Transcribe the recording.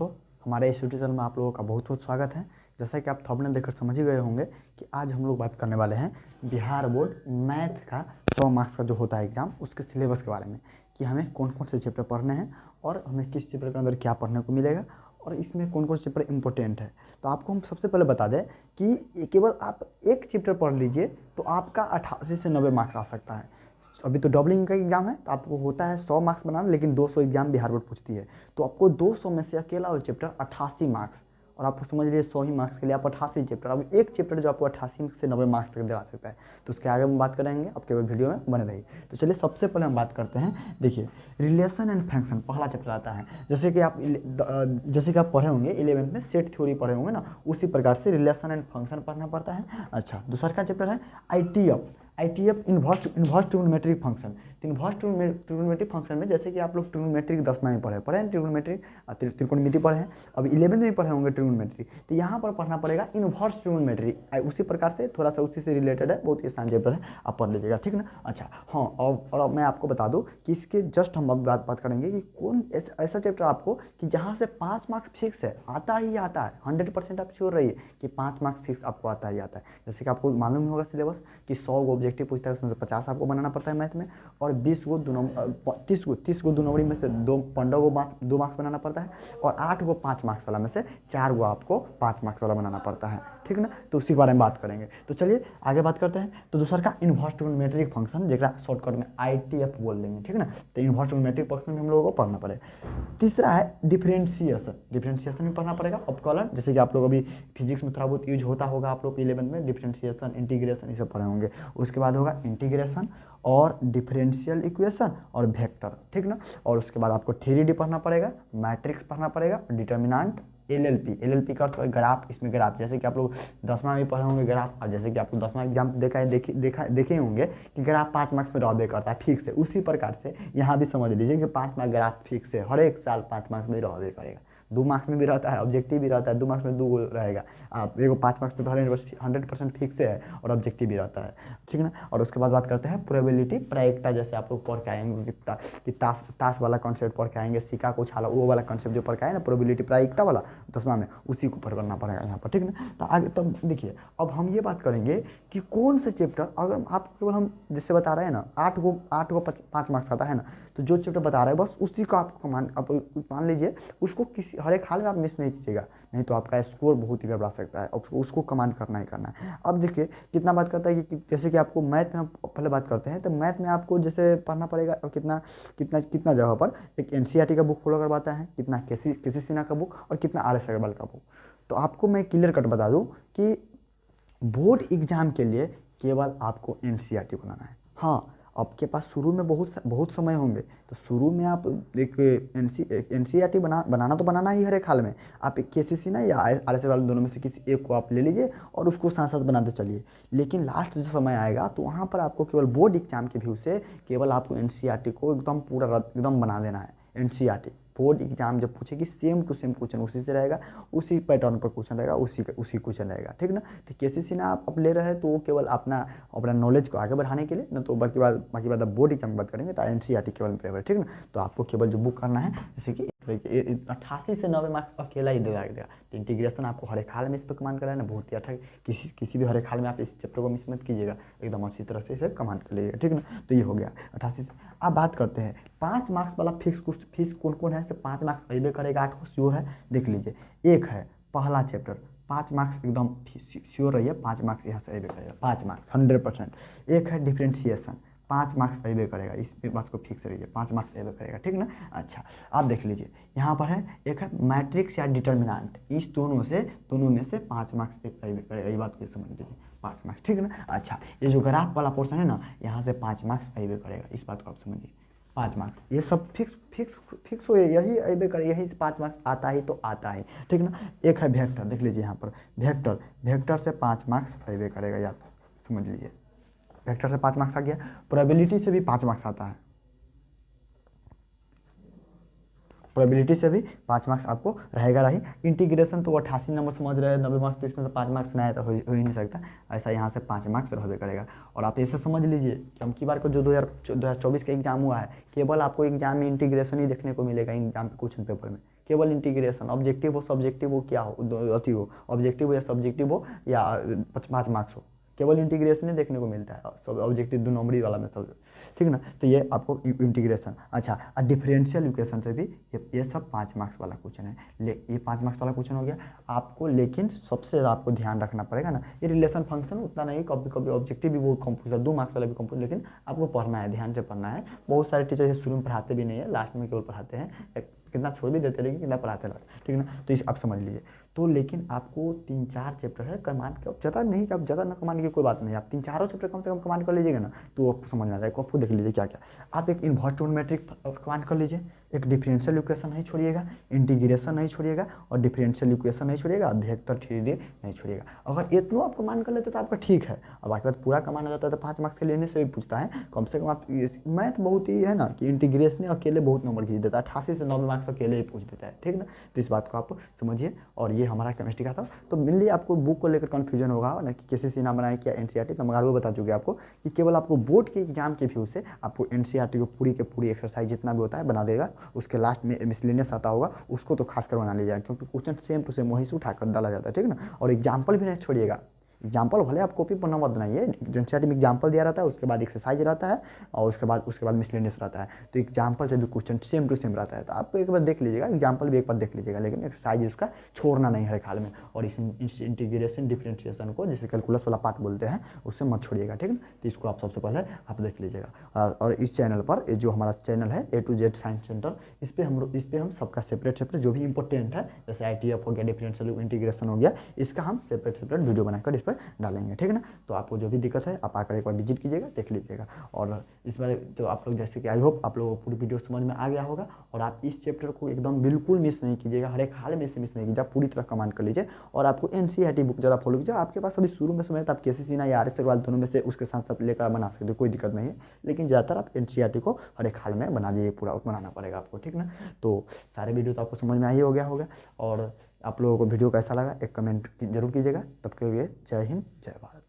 दोस्तों, हमारे इस यूट्यूब चैनल में आप लोगों का बहुत बहुत स्वागत है। जैसा कि आप थंबनेल देखकर समझ ही गए होंगे कि आज हम लोग बात करने वाले हैं बिहार बोर्ड मैथ का 100 मार्क्स का जो होता है एग्ज़ाम, उसके सिलेबस के बारे में कि हमें कौन कौन से चैप्टर पढ़ने हैं और हमें किस चैप्टर के अंदर क्या पढ़ने को मिलेगा और इसमें कौन कौन से चैप्टर इंपॉर्टेंट है। तो आपको हम सबसे पहले बता दें कि केवल आप एक चैप्टर पढ़ लीजिए तो आपका 88 से 90 मार्क्स आ सकता है। अभी तो डबलिंग का एग्जाम है तो आपको होता है 100 मार्क्स बनाना, लेकिन 200 एग्जाम बिहार बोर्ड पूछती है तो आपको 200 में से अकेला वो चैप्टर 88 मार्क्स, और आपको समझ लीजिए 100 ही मार्क्स के लिए आप 88 चैप्टर, अब एक चैप्टर जो आपको 88 से 90 मार्क्स तक दिला सकता है। तो उसके आगे हम बात करेंगे, अब केवल वीडियो में बने रहिए। तो चलिए सबसे पहले हम बात करते हैं। देखिए, रिलेशन एंड फंक्शन पहला चैप्टर आता है। जैसे कि आप पढ़े होंगे 11th में सेट थ्योरी पढ़े होंगे ना, उसी प्रकार से रिलेशन एंड फंक्शन पढ़ना पड़ता है। अच्छा, दूसरा का चैप्टर है ITF inverse trigonometric function. Inverse trigonometric function में जैसे कि आप लोग ट्रिग्नोमेट्रिक 10वीं में पढ़े हैं ट्रिग्नोमेट्रिक त्रिकोणमिति पढ़े हैं, अब 11th में भी पढ़े होंगे ट्रिग्नोमेट्री, तो यहाँ पर पढ़ना पड़ेगा इन्वर्स ट्रिग्नोमेट्री। उसी प्रकार से थोड़ा सा उसी से रिलेटेड है, बहुत ही आसान चैप्टर है, आप पढ़ लीजिएगा, ठीक ना। अच्छा हाँ, और अब मैं आपको बता दूँ कि इसके जस्ट हम अब बात करेंगे कि कौन ऐसा चैप्टर आपको कि जहाँ से 5 मार्क्स फिक्स है, आता ही आता है, 100% आप श्योर रहिए कि 5 मार्क्स फिक्स आपको आता ही आता है। जैसे कि आपको मालूम होगा सिलेबस कि 100 को ऑब्जेक्टिव पूछता है, उसमें से 50 आपको बनाना पड़ता है मैथ में, और 30 को 2 नंबरी में से 15 को 2 मार्क्स बनाना पड़ता है, और 8 को 5 मार्क्स वाला में से 4 को आपको 5 मार्क्स वाला बनाना पड़ता है, ठीक ना। तो उसी के बारे में बात करेंगे। तो चलिए आगे बात करते हैं। तो दूसरा का इन्वर्स ट्रिग्नोमेट्रिक फंक्शन, जरा शॉर्टकट में ITF बोल देंगे, ठीक ना। तो इन्वर्स ट्रिग्नोमेट्रिक फंक्शन हम लोगों को पढ़ना पड़ेगा। तीसरा है डिफरेंशिएशन में पढ़ना पड़ेगा, अपकलन, जैसे कि आप लोग अभी फिजिक्स में थोड़ा बहुत यूज होता होगा, आप लोग 11th में डिफरेंशिएशन, इंटीग्रेशन ये सब पढ़े होंगे। उसके बाद होगा इंटीग्रेशन और डिफरेंशियल इक्वेशन और वेक्टर, ठीक ना। और उसके बाद आपको 3D पढ़ना पड़ेगा, मैट्रिक्स पढ़ना पड़ेगा, डिटर्मिनेंट, LLP का अर्थ ग्राफ। इसमें ग्राफ जैसे कि आप लोग 10वां में पढ़े होंगे ग्राफ, और जैसे कि आप लोग 10वां एग्जाम देखे होंगे कि ग्राफ 5 मार्क्स में रहबे करता है फिक्स है, उसी प्रकार से यहाँ भी समझ लीजिए कि 5 मार्क्स ग्राफ फिक्स है, हर एक साल 5 मार्क्स में रहबे करेगा। 2 मार्क्स में भी रहता है, ऑब्जेक्टिव भी रहता है, 2 मार्क्स में 2 रहेगा। आप एगो 5 मार्क्स में तो 100% फिक्स है और ऑब्जेक्टिव भी रहता है, ठीक ना। और उसके बाद बात करते हैं प्रोबेबिलिटी प्रायिकता, जैसे आप लोग पढ़ के आएंगे कि ताश वाला कॉन्सेप्ट पढ़ के आएंगे, सिक्का को उछाला, वो वाला कॉन्सेप्ट जो पढ़ के आए ना प्रोबेबिलिटी प्रायिकता वाला 10वां में, उसी को पढ़ करना पड़ेगा यहाँ पर, ठीक ना। तो आगे तब देखिए, अब हम ये बात करेंगे कि कौन से चैप्टर, अगर आप केवल हम जिससे बता रहे हैं ना 8 को 5 मार्क्स आता है ना, तो जो चैप्टर बता रहे हैं बस उसी को आपको मान लीजिए, उसको किसी हर एक हाल में आप मिस नहीं कीजिएगा, नहीं तो आपका स्कोर बहुत ही गड़बड़ा सकता है, उसको कमांड करना ही करना है। अब देखिए कितना बात करता है कि जैसे कि आपको मैथ में हम पहले बात करते हैं, तो मैथ में आपको जैसे पढ़ना पड़ेगा कितना कितना कितना जगह पर एक NCERT का बुक फॉलो करवाता है, कितना किसी सिन्हा का बुक, और कितना RS अग्रवाल का बुक। तो आपको मैं क्लियर कट बता दूँ कि बोर्ड एग्जाम के लिए केवल आपको NCERT बनाना है। हाँ, आपके पास शुरू में बहुत समय होंगे, तो शुरू में आप एक NCERT बनाना तो बनाना ही हर एक हाल में, आप एक KCC ना या RS वाले दोनों में से किसी एक को आप ले लीजिए और उसको साथ साथ बनाते चलिए। लेकिन लास्ट जो समय आएगा तो वहाँ पर आपको केवल बोर्ड एग्जाम के व्यू से केवल आपको NCERT को एकदम पूरा एकदम बना देना है। NCERT बोर्ड एग्जाम जब पूछेगी सेम टू सेम क्वेश्चन उसी से रहेगा, उसी पैटर्न पर क्वेश्चन रहेगा, उसी क्वेश्चन रहेगा, ठीक ना। तो KCC ना आप ले रहे हैं तो वो केवल अपना नॉलेज को आगे बढ़ाने के लिए ना, तो बाकी बात बोर्ड एग्जाम की बात करेंगे तो NCERT केवल प्रेफर, ठीक ना। तो आपको केवल जो बुक करना है, जैसे कि 88 से 90 मार्क्स अकेला ही देगा। तो इंटीग्रेशन आपको हर एक हाल में इस पर कमांड कराना है, बहुत ही अच्छा, किसी भी हर एक हाल में आप इस चैप्टर को मिस मत कीजिएगा, एकदम अच्छी तरह से इसे कमांड कर लीजिएगा, ठीक ना। तो ये हो गया 88 से। अब बात करते हैं 5 मार्क्स वाला फीस कौन कौन है, 5 मार्क्स अबे करेगा, 8 को श्योर है, देख लीजिए। एक है पहला चैप्टर, 5 मार्क्स एकदम श्योर रहिए, 5 मार्क्स यहाँ से अबे करेगा, 5 मार्क्स 100%। एक है डिफरेंशिएशन, 5 मार्क्स अबे करेगा, इस बात को फिक्स रहिए, 5 मार्क्स अबे करेगा, ठीक ना। अच्छा, आप देख लीजिए यहाँ पर है, एक है मैट्रिक्स या डिटर्मिनेंट, इस दोनों में से 5 मार्क्स अबे करेगा, ये बात को समझ लीजिए, 5 मार्क्स, ठीक ना। अच्छा, ये जो ग्राफ वाला पोर्शन है ना, यहाँ से 5 मार्क्स अबे करेगा, इस बात को आप समझिए, 5 मार्क्स, ये सब फिक्स हो, यही अबे करे, यही से 5 मार्क्स आता ही तो आता है, ठीक ना। एक है वेक्टर, देख लीजिए यहाँ पर वेक्टर से 5 मार्क्स अबे करेगा, याद समझ लीजिए, वेक्टर से 5 मार्क्स आ गया। प्रोबेबिलिटी से भी 5 मार्क्स आता है, प्रोबेबिलिटी से भी 5 मार्क्स आपको रहेगा रही। इंटीग्रेशन तो 88 नंबर समझ रहे हैं, 90 मार्क्स, तो इसमें से 5 मार्क्स नहीं आया तो हो ही नहीं सकता, ऐसा यहाँ से 5 मार्क्स रहबे करेगा। और आप ऐसे समझ लीजिए कि हम की बार को जो 2024 का एग्जाम हुआ है, केवल आपको एग्जाम में इंटीग्रेशन ही देखने को मिलेगा, एग्जाम के क्वेश्चन पेपर में केवल इंटीग्रेशन, ऑब्जेक्टिव हो सब्जेक्टिव हो क्या हो अति हो, ऑब्जेक्टिव हो या सब्जेक्टिव हो या 5 मार्क्स हो, केवल इंटीग्रेशन ही देखने को मिलता है, सब ऑब्जेक्टिव 2 नंबरी वाला में सब, ठीक है ना। तो ये आपको इंटीग्रेशन। अच्छा, डिफरेंशियल इक्वेशन से भी ये सब 5 मार्क्स वाला क्वेश्चन है। ये 5 मार्क्स वाला क्वेश्चन हो गया आपको, लेकिन सबसे ज़्यादा आपको ध्यान रखना पड़ेगा ना, ये रिलेशन फंक्शन उतना नहीं, कभी कभी ऑब्जेक्टिव भी बहुत कंफ्यूज है, 2 मार्क्स वाला भी कंफ्यूज, लेकिन आपको पढ़ना है, ध्यान से पढ़ना है। बहुत सारे टीचर शुरू में पढ़ाते भी नहीं है, लास्ट में केवल पढ़ाते हैं, कितना छोड़ भी देते हैं लेकिन कितना पढ़ाते हैं, ठीक है ना। तो इस आप समझ लीजिए। तो लेकिन आपको 3-4 चैप्टर है कमान के, ज़्यादा नहीं कि आप ज़्यादा ना कमाने की कोई बात नहीं, आप 3-4 चैप्टर कम से कम कमान कर लीजिएगा ना, तो आपको समझ में आ जाएगा। आपको देख लीजिए क्या क्या, आप एक इन्वर्स ट्रिग्नोमेट्रिक कमान कर लीजिए, एक डिफरेंशियल इक्वेशन नहीं छोड़िएगा, इंटीग्रेशन नहीं छोड़िएगा, और डिफरेंशियल इक्वेशन नहीं छोड़िएगा, वेक्टर थ्योरी नहीं छोड़िएगा। अगर इतना आप कमान कर लेते तो आपका ठीक है, और बाकी बात पूरा कमान हो जाता है तो 5 मार्क्स के लेने से भी पूछता है। कम से कम आप मैथ बहुत ही है ना कि इंटीग्रेशन अकेले बहुत नंबर खींच देता है, 88 से 90 मार्क्स अकेले ही पूछ देता है, ठीक ना। तो इस बात को आप समझिए। और ये हमारा केमिस्ट्री का था। तो मेनली आपको बुक को लेकर कन्फ्यूजन होगा ना कि केसीसी ना बनाए क्या एनसीईआरटी, तो मगर वो बता चुके आपको कि केवल आपको बोर्ड के एग्जाम के व्यू से आपको एनसीईआरटी को पूरी के पूरी एक्सरसाइज जितना भी होता है बना देगा। उसके लास्ट में मिसलेनियस आता होगा, उसको तो खासकर बना लीजिएगा, क्योंकि क्वेश्चन सेम टू सेम वहीं से उठाकर डाला जाता है, ठीक ना। और एग्जाम्पल भी नहीं छोड़िएगा, एग्जाम्पल भले आप कॉपी पर न मत बनाइए, एनसीईआरटी में एग्जाम्पल दिया रहता है, उसके बाद एक्सरसाइज रहता है, और उसके बाद मिसलेनियस रहता है। तो एग्जाम्पल से भी क्वेश्चन सेम टू सेम रहता है, तो आपको एक बार देख लीजिएगा, एग्जाम्पल भी एक बार देख लीजिएगा, लेकिन एक्सरसाइज उसका छोड़ना नहीं है हाल में। और इस इंटीग्रेशन डिफरेंशिएशन को, जिसे कैलकुलस वाला पार्ट बोलते हैं, उससे मत छोड़िएगा, ठीक है। तो इसको आप सबसे पहले आप देख लीजिएगा। और इस चैनल पर जो हमारा चैनल है A to Z science centre, इस पर हम सबका सेपरेट जो भी इंपॉर्टेंट है, जैसे ITF हो गया, डिफरेंशियल इंटीग्रेशन हो गया, इसका हम सेपरेट वीडियो बनाकर इस पर डालेंगे, ठीक है ना। तो आपको जो भी दिक्कत है आप आकर एक बार विजिट कीजिएगा, देख लीजिएगा। और इस बार तो आप लोग जैसे कि आई होप आप लोगों को पूरी वीडियो समझ में आ गया होगा, और आप इस चैप्टर को एकदम बिल्कुल मिस नहीं कीजिएगा, हर एक हाल में से मिस नहीं कीजिएगा, पूरी तरह कमांड कर लीजिए। और आपको एनसीईआरटी बुक ज़्यादा फॉलो कीजिए। आपके पास अभी शुरू में समय तो आप केसीसी ना या RS अग्रवाल दोनों में से उसके साथ साथ लेकर बना सकते हो, कोई दिक्कत नहीं है, लेकिन ज़्यादातर आप एनसीईआरटी को हर एक हाल में बना दीजिए, पूरा बनाना पड़ेगा आपको, ठीक ना। तो सारे वीडियो तो आपको समझ में आ ही हो गया होगा। और आप लोगों को वीडियो कैसा लगा एक कमेंट जरूर कीजिएगा। तब के लिए जय हिंद, जय भारत।